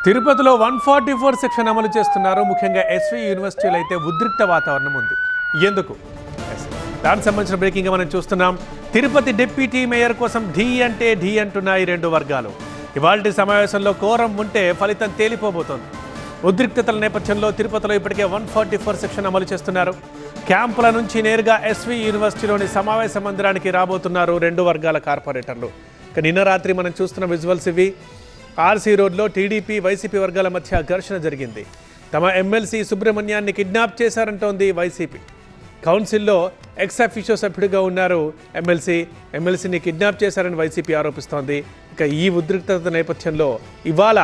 తిరుపతిలో 144 సెక్షన్ అమలు చేస్తున్నారు. ముఖ్యంగా ఎస్వి యూనివర్సిటీలో అయితే ఉద్రిక్త వాతావరణం ఉంది. ఎందుకు? దానికి సంబంధించిన బ్రేకింగ్ మనం చూస్తున్నాం. తిరుపతి డిప్యూటీ మేయర్ కోసం ఢీ అంటే ఢీ అంటున్నాయి రెండు వర్గాలు. ఇవాల్టి సమావేశంలో కోరం ఉంటే ఫలితం తేలిపోబోతోంది. ఉద్రిక్తతల నేపథ్యంలో తిరుపతిలో ఇప్పటికే 144 సెక్షన్ అమలు చేస్తున్నారు. క్యాంపుల నుంచి నేరుగా ఎస్వి యూనివర్సిటీలోని సమావేశ మందిరానికి రాబోతున్నారు రెండు వర్గాల కార్పొరేటర్లు. నిన్న రాత్రి మనం చూస్తున్న విజువల్స్ ఇవి. ఆర్సీ రోడ్లో టీడీపీ వైసీపీ వర్గాల మధ్య ఘర్షణ జరిగింది. తమ ఎమ్మెల్సీ సుబ్రహ్మణ్యాన్ని కిడ్నాప్ చేశారంటోంది వైసీపీ. కౌన్సిల్లో ఎక్స్ అఫీషియో సభ్యుడిగా ఉన్నారు ఎమ్మెల్సీని కిడ్నాప్ చేశారని వైసీపీ ఆరోపిస్తోంది. ఇక ఈ ఉద్రిక్తత నేపథ్యంలో ఇవాళ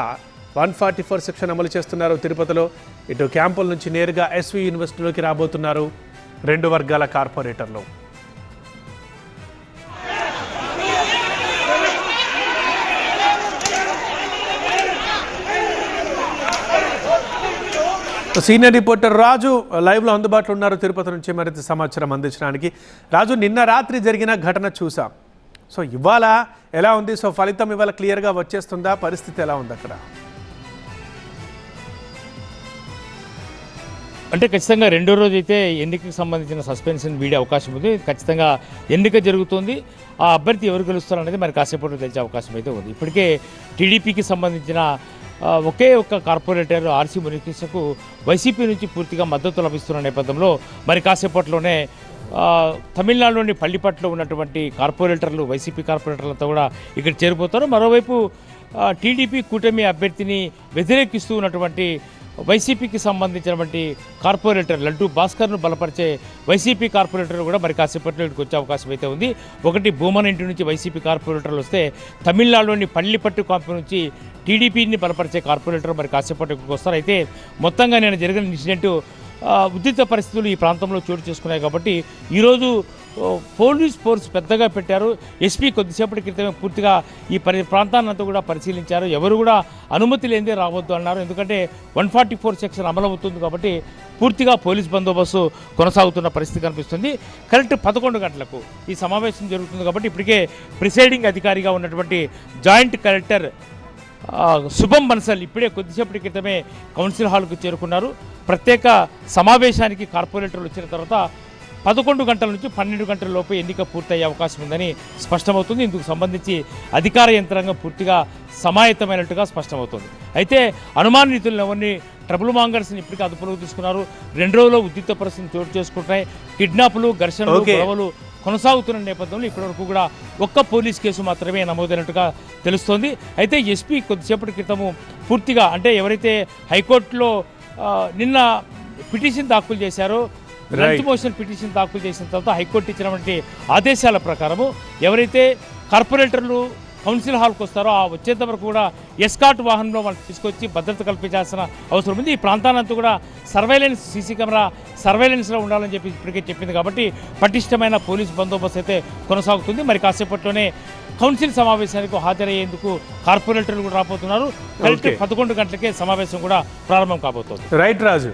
144 సెక్షన్ అమలు చేస్తున్నారు తిరుపతిలో. ఇటు క్యాంపుల నుంచి నేరుగా ఎస్వి యూనివర్సిటీలోకి రాబోతున్నారు రెండు వర్గాల కార్పొరేటర్లు. సీనియర్ రిపోర్టర్ రాజు లైవ్లో అందుబాటులో ఉన్నారు తిరుపతి నుంచి మరింత సమాచారం అందించడానికి. రాజు, నిన్న రాత్రి జరిగిన ఘటన చూసాం. సో ఇవాళ ఎలా ఉంది? సో ఫలితం ఇవాళ క్లియర్గా వచ్చేస్తుందా? పరిస్థితి ఎలా ఉంది అక్కడ? అంటే ఖచ్చితంగా రెండో రోజు అయితే ఎన్నికకు సంబంధించిన సస్పెన్షన్ వీడే అవకాశం ఉంది. ఖచ్చితంగా ఎన్నిక జరుగుతుంది. ఆ అభ్యర్థి ఎవరు గెలుస్తారు అనేది మరి కాసేపట్లో తెలిసే అవకాశం అయితే ఉంది. ఇప్పటికే టీడీపీకి సంబంధించిన ఒకే ఒక్క కార్పొరేటర్ ఆర్సీ మునికృష్ణకు వైసీపీ నుంచి పూర్తిగా మద్దతు లభిస్తున్న నేపథ్యంలో మరి కాసేపట్లోనే తమిళనాడులోని పల్లిపట్లో ఉన్నటువంటి కార్పొరేటర్లు వైసీపీ కార్పొరేటర్లతో కూడా ఇక్కడ చేరిపోతారు. మరోవైపు టీడీపీ కూటమి అభ్యర్థిని వ్యతిరేకిస్తూ ఉన్నటువంటి వైసీపీకి సంబంధించినటువంటి కార్పొరేటర్ లడ్డు భాస్కర్ను బలపరిచే వైసీపీ కార్పొరేటర్ కూడా మరి కాసేపట్లో ఇక్కడికి వచ్చే అవకాశం అయితే ఉంది. ఒకటి భూమన్ ఇంటి నుంచి వైసీపీ కార్పొరేటర్లు వస్తే తమిళనాడులోని పల్లిపట్టు కాంపు నుంచి టీడీపీని బలపరిచే కార్పొరేటర్ మరి కాసేపట్లో ఇక్కడికి వస్తారు. అయితే మొత్తంగా నేను జరిగిన ఇన్సిడెంట్ ఉద్రిక్త పరిస్థితులు ఈ ప్రాంతంలో చోటు చేసుకున్నాయి కాబట్టి ఈరోజు పోలీస్ ఫోర్స్ పెద్దగా పెట్టారు. ఎస్పీ కొద్దిసేపటి క్రితమే పూర్తిగా ఈ ప్రాంతాన్ని అంతా కూడా పరిశీలించారు. ఎవరు కూడా అనుమతి లేనిదే రావద్దు అన్నారు. ఎందుకంటే 144 సెక్షన్ అమలవుతుంది కాబట్టి పూర్తిగా పోలీస్ బందోబస్తు కొనసాగుతున్న పరిస్థితి కనిపిస్తుంది. కరెక్ట్ 11 గంటలకు ఈ సమావేశం జరుగుతుంది కాబట్టి ఇప్పటికే ప్రిసైడింగ్ అధికారిగా ఉన్నటువంటి జాయింట్ కలెక్టర్ శుభం బన్సల్ ఇప్పుడే కొద్దిసేపటి క్రితమే కౌన్సిల్ హాల్కు చేరుకున్నారు. ప్రత్యేక సమావేశానికి కార్పొరేటర్లు వచ్చిన తర్వాత 11 గంటల నుంచి 12 గంటల లోపు ఎన్నిక పూర్తయ్యే అవకాశం ఉందని స్పష్టమవుతుంది. ఇందుకు సంబంధించి అధికార యంత్రాంగం పూర్తిగా సమాయత్తమైనట్టుగా స్పష్టమవుతుంది. అయితే అనుమానితులను ఎవరిని ట్రబుల్ మాంగర్స్ని ఇప్పటికీ అదుపులోకి తీసుకున్నారు. 2 రోజుల్లో ఉద్రిక్త పరిస్థితులు చోటు చేసుకుంటున్నాయి. కిడ్నాపులు, ఘర్షణలు, గొడవలు కొనసాగుతున్న నేపథ్యంలో ఇప్పటివరకు కూడా ఒక్క పోలీస్ కేసు మాత్రమే నమోదైనట్టుగా తెలుస్తోంది. అయితే ఎస్పీ కొద్దిసేపటి క్రితము పూర్తిగా అంటే ఎవరైతే హైకోర్టులో నిన్న పిటిషన్ దాఖలు చేశారో లంచ్ మోషన్ పిటిషన్ దాఖలు చేసిన తర్వాత హైకోర్టు ఇచ్చినటువంటి ఆదేశాల ప్రకారము ఎవరైతే కార్పొరేటర్లు కౌన్సిల్ హాల్కి వస్తారో ఆ వచ్చేంత వరకు కూడా ఎస్కాట్ వాహనంలో వాళ్ళు తీసుకొచ్చి భద్రత కల్పించాల్సిన అవసరం ఉంది. ఈ ప్రాంతానంతా కూడా సర్వేలెన్స్, సీసీ కెమెరా సర్వేలెన్స్లో ఉండాలని చెప్పి ఇప్పటికే చెప్పింది కాబట్టి పటిష్టమైన పోలీస్ బందోబస్తు అయితే కొనసాగుతుంది. మరి కాసేపట్లోనే కౌన్సిల్ సమావేశానికి హాజరయ్యేందుకు కార్పొరేటర్లు కూడా రాబోతున్నారు. 11 గంటలకే సమావేశం కూడా ప్రారంభం కాబోతోంది. రైట్ రాజు.